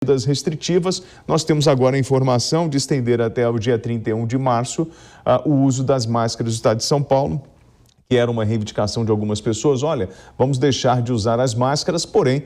medidas restritivas. Nós temos agora a informação de estender até o dia 31 de março o uso das máscaras do Estado de São Paulo, que era uma reivindicação de algumas pessoas. Olha, vamos deixar de usar as máscaras, porém,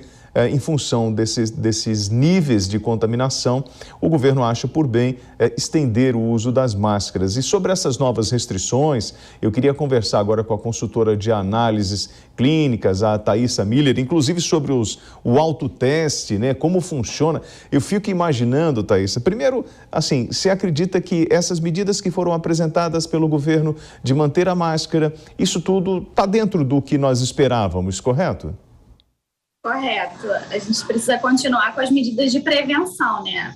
em função desses níveis de contaminação, o governo acha por bem estender o uso das máscaras. E sobre essas novas restrições, eu queria conversar agora com a consultora de análises clínicas, a Thaisa Miller, inclusive sobre o autoteste, né? Como funciona. Eu fico imaginando, Thaisa, primeiro, assim, você acredita que essas medidas que foram apresentadas pelo governo de manter a máscara, isso tudo está dentro do que nós esperávamos, correto? Correto. A gente precisa continuar com as medidas de prevenção, né?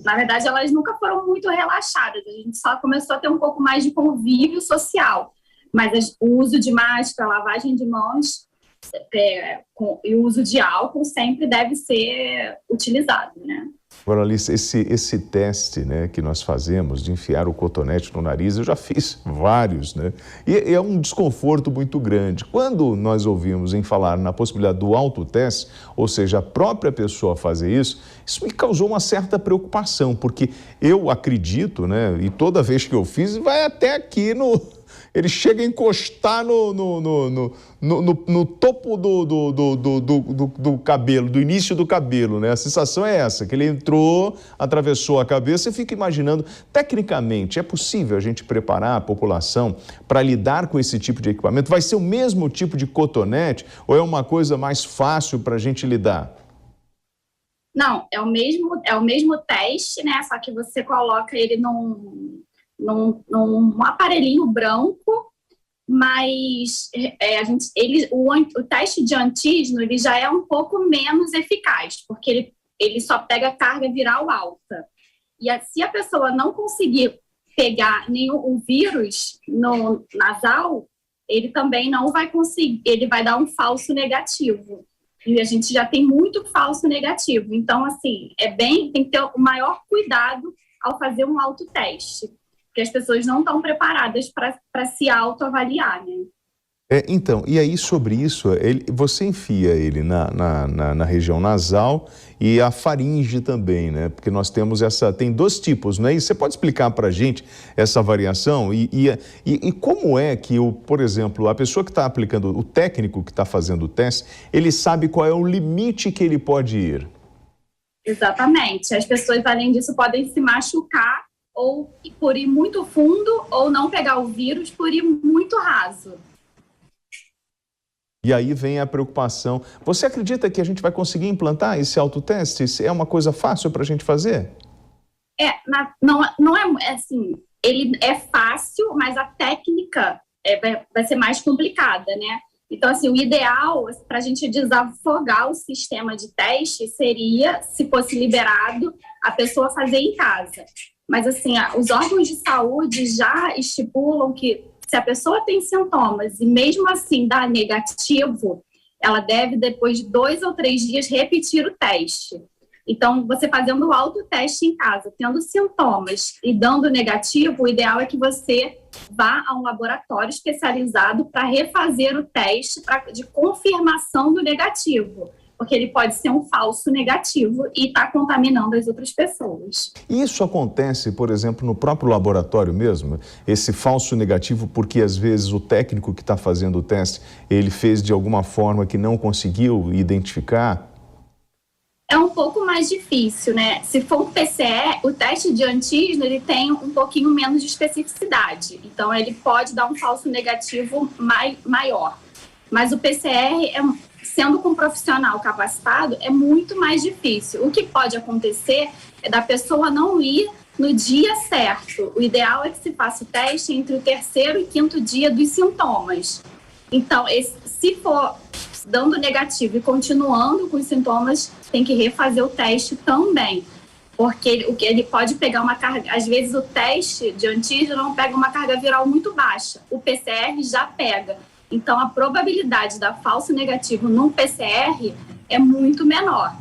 Na verdade, elas nunca foram muito relaxadas. A gente só começou a ter um pouco mais de convívio social. Mas o uso de máscara, lavagem de mãos e o uso de álcool sempre deve ser utilizado, né? Agora, Alice, esse teste, né, que nós fazemos de enfiar o cotonete no nariz, eu já fiz vários, né? E é um desconforto muito grande. Quando nós ouvimos em falar na possibilidade do autoteste, ou seja, a própria pessoa fazer isso me causou uma certa preocupação, porque eu acredito, né, e toda vez que eu fiz, vai até aqui ele chega a encostar no topo do cabelo, do início do cabelo, né? A sensação é essa, que ele entrou, atravessou a cabeça. Eu fico imaginando, tecnicamente, é possível a gente preparar a população para lidar com esse tipo de equipamento? Vai ser o mesmo tipo de cotonete ou é uma coisa mais fácil para a gente lidar? Não, é o mesmo teste, né? Só que você coloca ele num aparelhinho branco, mas o teste de antígeno ele já é um pouco menos eficaz, porque ele só pega carga viral alta. E se a pessoa não conseguir pegar o vírus no nasal, ele também não vai conseguir, ele vai dar um falso negativo. E a gente já tem muito falso negativo. Então, assim, tem que ter o maior cuidado ao fazer um autoteste, porque as pessoas não estão preparadas para se autoavaliar, né? Então, e aí sobre isso, você enfia ele na região nasal e a faringe também, né? Porque nós temos tem dois tipos, né? E você pode explicar para a gente essa variação e como é que, por exemplo, a pessoa que está aplicando, o técnico que está fazendo o teste, ele sabe qual é o limite que ele pode ir? Exatamente. As pessoas, além disso, podem se machucar ou por ir muito fundo, ou não pegar o vírus por ir muito raso. E aí vem a preocupação. Você acredita que a gente vai conseguir implantar esse autoteste? É uma coisa fácil para a gente fazer? Não é assim, ele é fácil, mas a técnica vai ser mais complicada, né? Então, assim, o ideal para a gente desafogar o sistema de teste seria, se fosse liberado, a pessoa fazer em casa. Mas, assim, os órgãos de saúde já estipulam que se a pessoa tem sintomas e mesmo assim dá negativo, ela deve, depois de 2 ou 3 dias, repetir o teste. Então, você fazendo o autoteste em casa, tendo sintomas e dando negativo, o ideal é que você vá a um laboratório especializado para refazer o teste de confirmação do negativo, porque ele pode ser um falso negativo e estar contaminando as outras pessoas. Isso acontece, por exemplo, no próprio laboratório mesmo? Esse falso negativo, porque às vezes o técnico que está fazendo o teste, ele fez de alguma forma que não conseguiu identificar? É um pouco mais difícil, né? Se for um PCR, o teste de antígeno, ele tem um pouquinho menos de especificidade. Então, ele pode dar um falso negativo maior. Mas o PCR, sendo com um profissional capacitado, é muito mais difícil. O que pode acontecer é da pessoa não ir no dia certo. O ideal é que se faça o teste entre o 3º e 5º dia dos sintomas. Então, se for dando negativo e continuando com os sintomas, tem que refazer o teste também. Porque ele pode pegar uma carga... Às vezes o teste de antígeno não pega uma carga viral muito baixa. O PCR já pega. Então, a probabilidade da falso negativo num PCR é muito menor.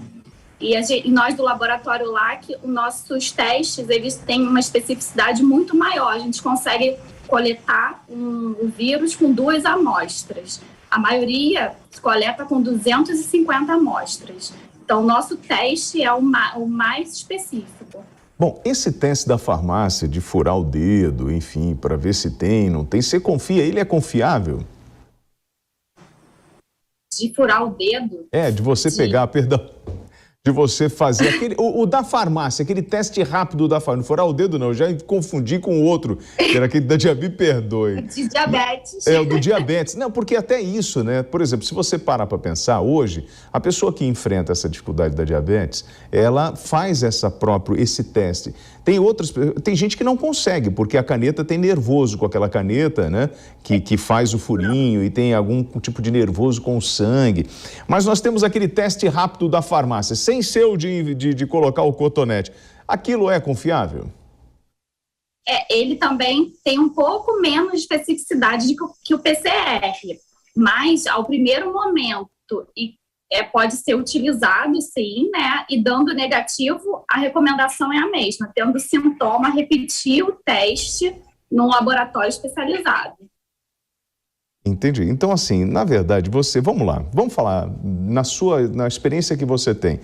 E nós do laboratório LAC, os nossos testes, eles têm uma especificidade muito maior. A gente consegue coletar o vírus com 2 amostras. A maioria se coleta com 250 amostras. Então, o nosso teste é o mais específico. Bom, esse teste da farmácia de furar o dedo, enfim, para ver se tem, não tem, você confia? Ele é confiável? De furar o dedo? De você pegar, perdão, de você fazer aquele, o da farmácia, aquele teste rápido da farmácia, não furar o dedo não, eu já confundi com o outro, que era aquele da diabetes, me perdoe. De diabetes. O do diabetes. Não, porque até isso, né? Por exemplo, se você parar para pensar, hoje, a pessoa que enfrenta essa dificuldade da diabetes, ela faz esse teste. Tem gente que não consegue, porque a caneta tem nervoso com aquela caneta, né? Que faz o furinho e tem algum tipo de nervoso com o sangue. Mas nós temos aquele teste rápido da farmácia, sem ser o de colocar o cotonete. Aquilo é confiável? Ele também tem um pouco menos de especificidade que o PCR, mas ao primeiro momento pode ser utilizado, sim, né? E dando negativo, a recomendação é a mesma, tendo sintoma, repetir o teste num laboratório especializado. Entendi. Então, assim, na verdade, vamos lá, vamos falar na experiência que você tem.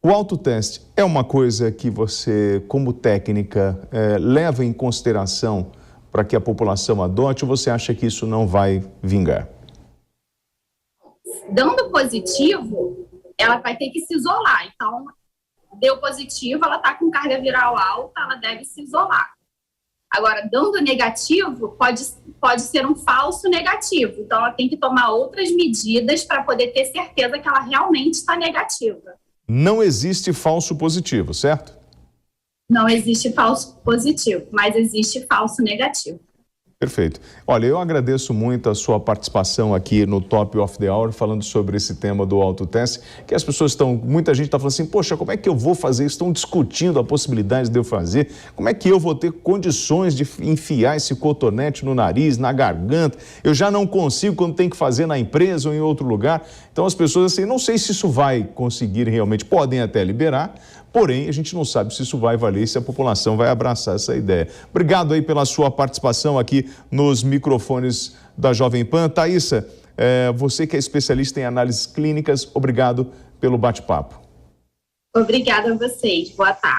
O autoteste é uma coisa que você, como técnica, leva em consideração para que a população adote, ou você acha que isso não vai vingar? Dando positivo, ela vai ter que se isolar. Então, deu positivo, ela está com carga viral alta, ela deve se isolar. Agora, dando negativo, pode ser um falso negativo. Então, ela tem que tomar outras medidas para poder ter certeza que ela realmente está negativa. Não existe falso positivo, certo? Não existe falso positivo, mas existe falso negativo. Perfeito. Olha, eu agradeço muito a sua participação aqui no Top of the Hour, falando sobre esse tema do autoteste, que as pessoas muita gente está falando assim, poxa, como é que eu vou fazer? Estão discutindo a possibilidade de eu fazer. Como é que eu vou ter condições de enfiar esse cotonete no nariz, na garganta? Eu já não consigo quando tem que fazer na empresa ou em outro lugar. Então as pessoas assim, não sei se isso vai conseguir realmente, podem até liberar, porém, a gente não sabe se isso vai valer, se a população vai abraçar essa ideia. Obrigado aí pela sua participação aqui nos microfones da Jovem Pan. Thaísa, você que é especialista em análises clínicas, obrigado pelo bate-papo. Obrigada a vocês. Boa tarde.